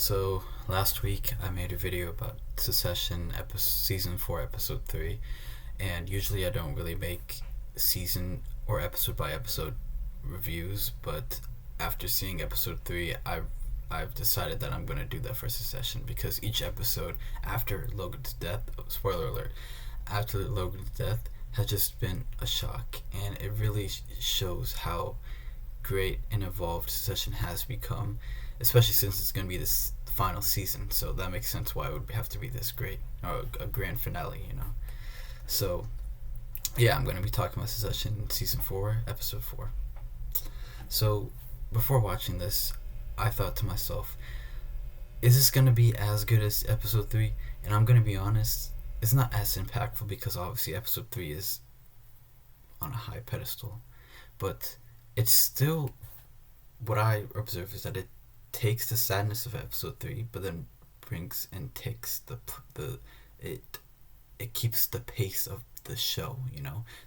So last week I made a video about Succession season 4 episode 3, and usually I don't really make season or episode by episode reviews, but after seeing episode 3 I've decided that I'm going to do that for Succession because each episode after Logan's death, spoiler alert, after Logan's death has just been a shock, and it really shows how great and evolved Succession has become, especially since it's going to be this final season. So that makes sense why it would have to be this great, or a grand finale. So, yeah, I'm going to be talking about Succession season 4, episode 4. So, before watching this, I thought to myself, is this going to be as good as episode 3? And I'm going to be honest, it's not as impactful because obviously episode 3 is on a high pedestal. But it's still, what I observe is that it takes the sadness of episode 3, but then brings and takes it keeps the pace of the show,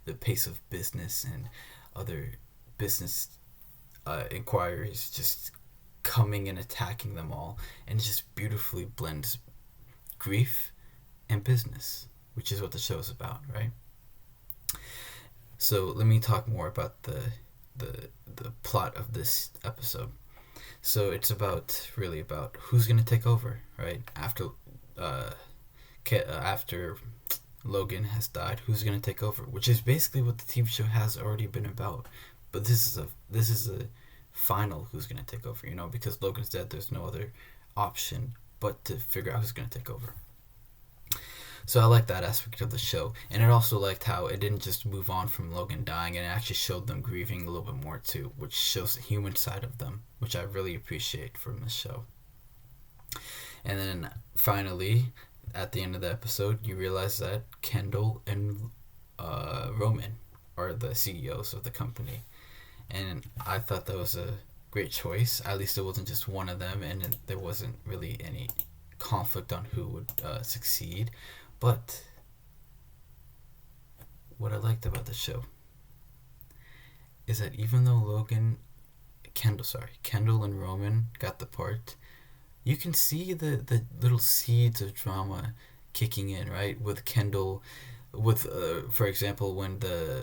the pace of business and other business inquiries just coming and attacking them all, and it just beautifully blends grief and business, which is what the show is about, right? So let me talk more about the plot of this episode. So it's really about who's gonna take over, right? After Logan has died, who's gonna take over? Which is basically what the TV show has already been about. But this is a final who's gonna take over, because Logan's dead. There's no other option but to figure out who's gonna take over. So I like that aspect of the show, and I also liked how it didn't just move on from Logan dying, and it actually showed them grieving a little bit more too, which shows the human side of them, which I really appreciate from the show. And then finally, at the end of the episode, you realize that Kendall and Roman are the CEOs of the company, and I thought that was a great choice. At least it wasn't just one of them, and there wasn't really any conflict on who would succeed. But what I liked about the show is that even though Kendall and Roman got the part, you can see the little seeds of drama kicking in, right? With Kendall, for example, when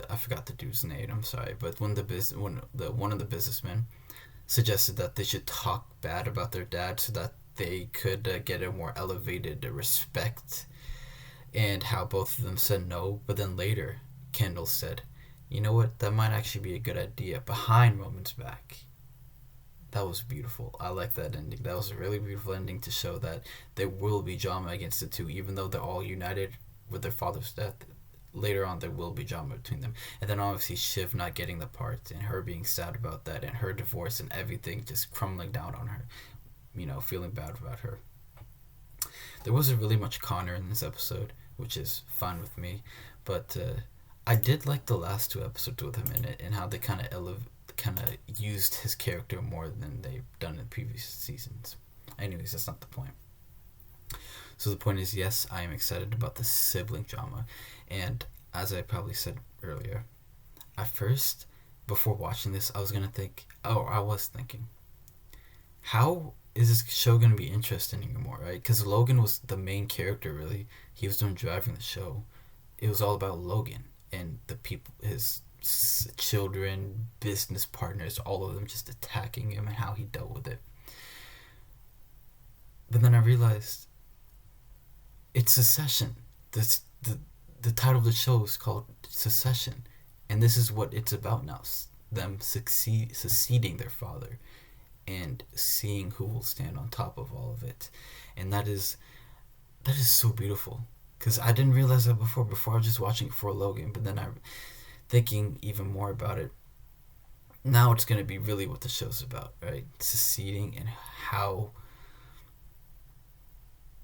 I forgot the dude's name, I'm sorry, but when one of the businessmen suggested that they should talk bad about their dad so that they could get a more elevated respect, and how both of them said no, but then later Kendall said, you know what, that might actually be a good idea, behind Roman's back. That was beautiful. I like that ending. That was a really beautiful ending to show that there will be drama against the two, even though they're all united with their father's death. Later on there will be drama between them. And then obviously Shiv not getting the part, and her being sad about that, and her divorce and everything just crumbling down on her, feeling bad about her. There wasn't really much Connor in this episode, which is fine with me, but I did like the last two episodes with him in it, and how they kind of used his character more than they've done in previous seasons. Anyways, that's not the point. So the point is, yes, I am excited about the sibling drama, and as I probably said earlier, at first, before watching this, I was thinking, how is this show going to be interesting anymore, right? Because Logan was the main character, really. He was the one driving the show. It was all about Logan and the people, his children, business partners, all of them just attacking him, and how he dealt with it. But then I realized it's Succession. The title of the show is called Succession, and this is what it's about now. Them succeeding their father, and seeing who will stand on top of all of it. And that is so beautiful, because I didn't realize that before I was just watching it for Logan, but then I'm thinking even more about it. Now it's going to be really what the show's about, right? Succeeding, and how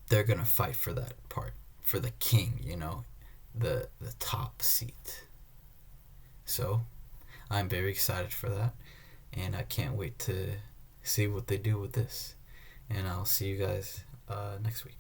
they're going to fight for that part, for the king, the top seat. So I'm very excited for that, and I can't wait to see what they do with this. And I'll see you guys next week.